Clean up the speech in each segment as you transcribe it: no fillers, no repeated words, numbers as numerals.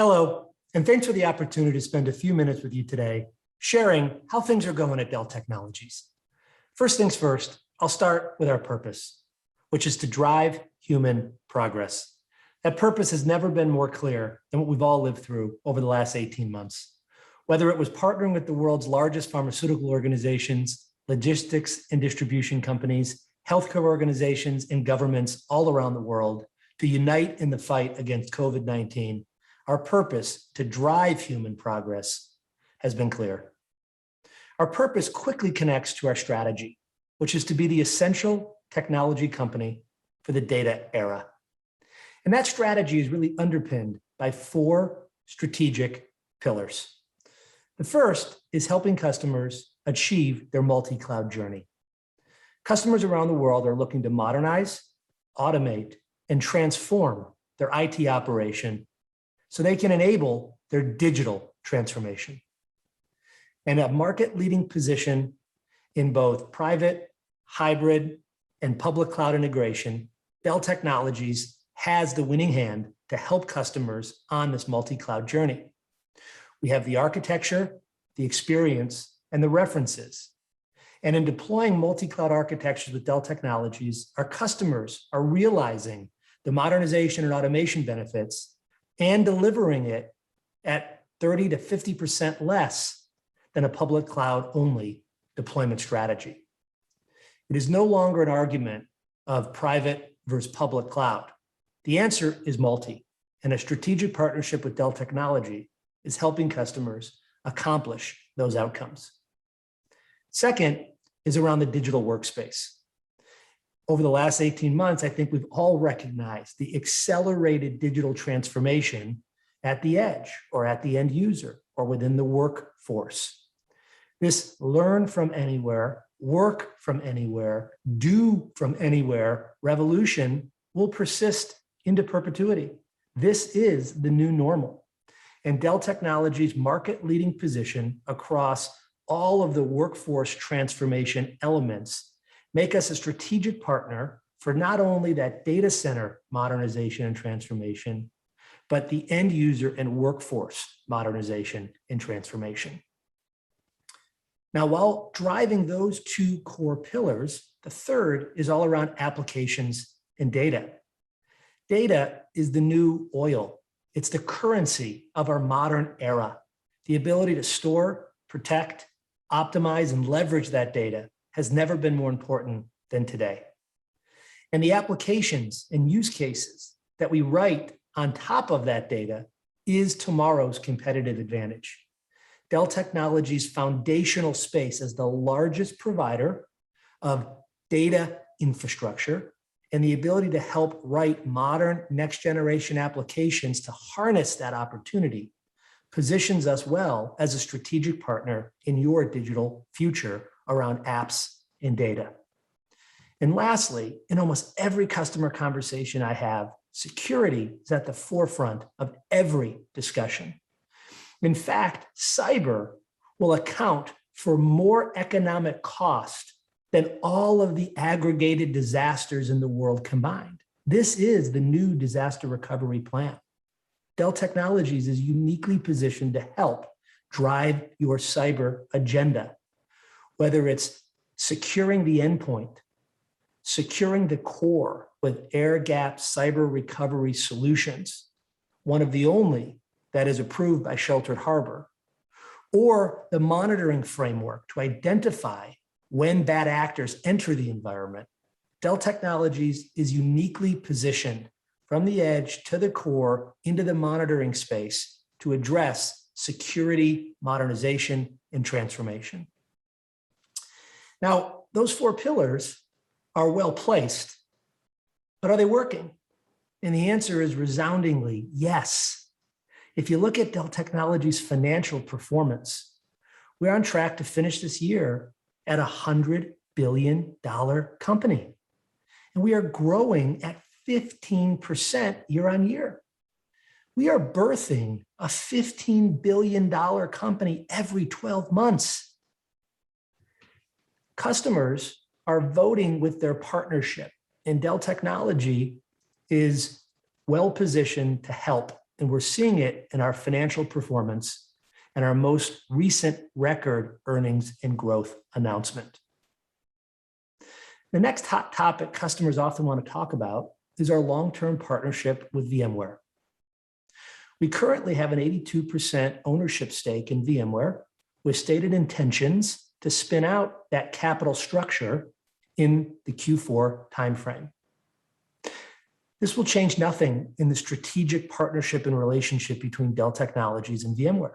Hello, and thanks for the opportunity to spend a few minutes with you today, sharing how things are going at Dell Technologies. First things first, I'll start with our purpose, which is to drive human progress. That purpose has never been more clear than what we've all lived through over the last 18 months. Whether it was partnering with the world's largest pharmaceutical organizations, logistics and distribution companies, healthcare organizations, and governments all around the world to unite in the fight against COVID-19, our purpose to drive human progress has been clear. Our purpose quickly connects to our strategy, which is to be the essential technology company for the data era. And that strategy is really underpinned by four strategic pillars. The first is helping customers achieve their multi-cloud journey. Customers around the world are looking to modernize, automate, and transform their IT operation so they can enable their digital transformation. And a market-leading position in both private, hybrid, and public cloud integration, Dell Technologies has the winning hand to help customers on this multi-cloud journey. We have the architecture, the experience, and the references. And in deploying multi-cloud architectures with Dell Technologies, our customers are realizing the modernization and automation benefits and delivering it at 30 to 50% less than a public cloud only deployment strategy. It is no longer an argument of private versus public cloud. The answer is multi, and a strategic partnership with Dell Technologies is helping customers accomplish those outcomes. Second is around the digital workspace. Over the last 18 months, I think we've all recognized the accelerated digital transformation at the edge or at the end user or within the workforce. This learn from anywhere, work from anywhere, do from anywhere revolution will persist into perpetuity. This is the new normal. And Dell Technologies' market-leading position across all of the workforce transformation elements make us a strategic partner for not only that data center modernization and transformation, but the end user and workforce modernization and transformation. Now, while driving those two core pillars, the third is all around applications and data. Data is the new oil. It's the currency of our modern era. The ability to store, protect, optimize, and leverage that data has never been more important than today. And the applications and use cases that we write on top of that data is tomorrow's competitive advantage. Dell Technologies' foundational space as the largest provider of data infrastructure and the ability to help write modern next-generation applications to harness that opportunity positions us well as a strategic partner in your digital future around apps and data. And lastly, in almost every customer conversation I have, security is at the forefront of every discussion. In fact, cyber will account for more economic cost than all of the aggregated disasters in the world combined. This is the new disaster recovery plan. Dell Technologies is uniquely positioned to help drive your cyber agenda, whether it's securing the endpoint, securing the core with air-gapped cyber recovery solutions, one of the only that is approved by Sheltered Harbor, or the monitoring framework to identify when bad actors enter the environment. Dell Technologies is uniquely positioned from the edge to the core into the monitoring space to address security, modernization, and transformation. Now, those four pillars are well placed, but are they working? And the answer is resoundingly yes. If you look at Dell Technologies' financial performance, we're on track to finish this year at a $100 billion company. And we are growing at 15% year on year. We are birthing a $15 billion company every 12 months. Customers are voting with their partnership, and Dell Technologies is well positioned to help and we're seeing it in our financial performance and our most recent record earnings and growth announcement. The next hot topic customers often want to talk about is our long-term partnership with VMware. We currently have an 82% ownership stake in VMware with stated intentions to spin out that capital structure in the Q4 timeframe. This will change nothing in the strategic partnership and relationship between Dell Technologies and VMware.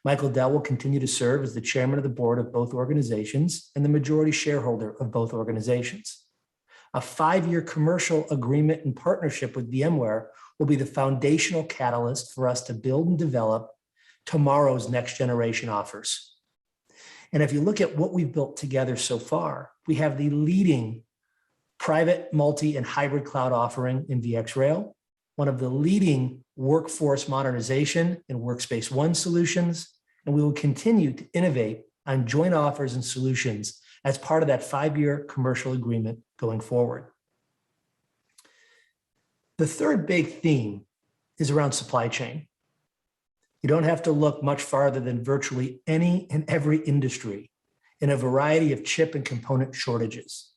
Michael Dell will continue to serve as the chairman of the board of both organizations and the majority shareholder of both organizations. A 5-year commercial agreement and partnership with VMware will be the foundational catalyst for us to build and develop tomorrow's next generation offers. And if you look at what we've built together so far, we have the leading private, multi, and hybrid cloud offering in VxRail, one of the leading workforce modernization and Workspace ONE solutions, and we will continue to innovate on joint offers and solutions as part of that 5-year commercial agreement going forward. The third big theme is around supply chain. You don't have to look much farther than virtually any and every industry in a variety of chip and component shortages.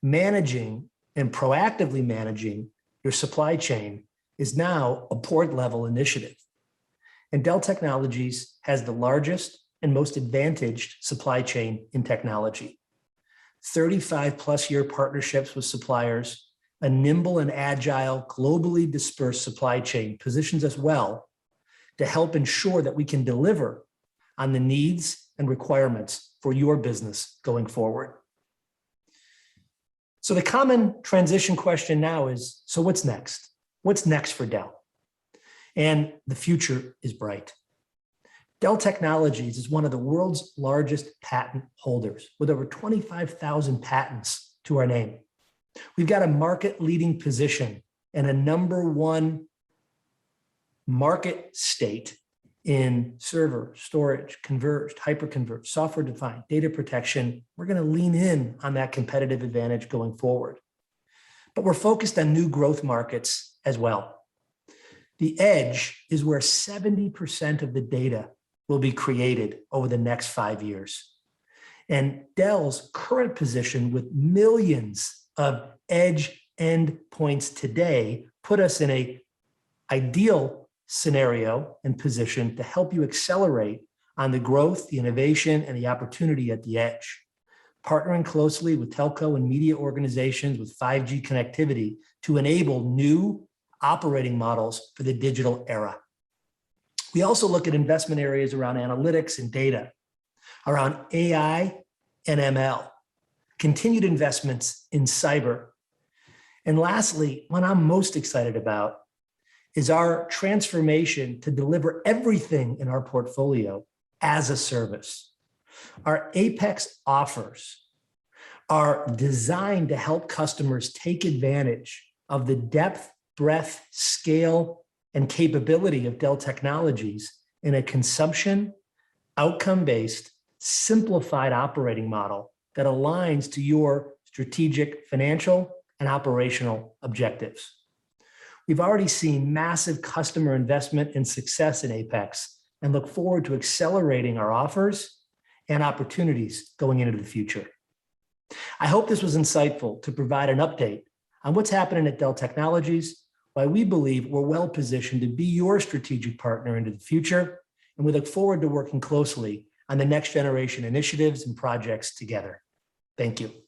Managing and proactively managing your supply chain is now a board-level initiative. And Dell Technologies has the largest and most advantaged supply chain in technology. 35-plus-year partnerships with suppliers, a nimble and agile, globally dispersed supply chain positions us well to help ensure that we can deliver on the needs and requirements for your business going forward. So the common transition question now is, so what's next? What's next for Dell? And the future is bright. Dell Technologies is one of the world's largest patent holders with over 25,000 patents to our name. We've got a market-leading position and a #1 market state in server, storage, converged, hyperconverged, software-defined, data protection. We're going to lean in on that competitive advantage going forward. But we're focused on new growth markets as well. The edge is where 70% of the data will be created over the next 5 years. And Dell's current position with millions of edge endpoints today put us in an ideal scenario and position to help you accelerate on the growth, the innovation, and the opportunity at the edge. Partnering closely with telco and media organizations with 5G connectivity to enable new operating models for the digital era. We also look at investment areas around analytics and data, around AI and ML, continued investments in cyber. And lastly, what I'm most excited about is our transformation to deliver everything in our portfolio as a service. Our Apex offers are designed to help customers take advantage of the depth, breadth, scale, and capability of Dell Technologies in a consumption, outcome-based, simplified operating model that aligns to your strategic, financial, and operational objectives. We've already seen massive customer investment and success in Apex and look forward to accelerating our offers and opportunities going into the future. I hope this was insightful to provide an update on what's happening at Dell Technologies, why we believe we're well positioned to be your strategic partner into the future, and we look forward to working closely on the next generation initiatives and projects together. Thank you.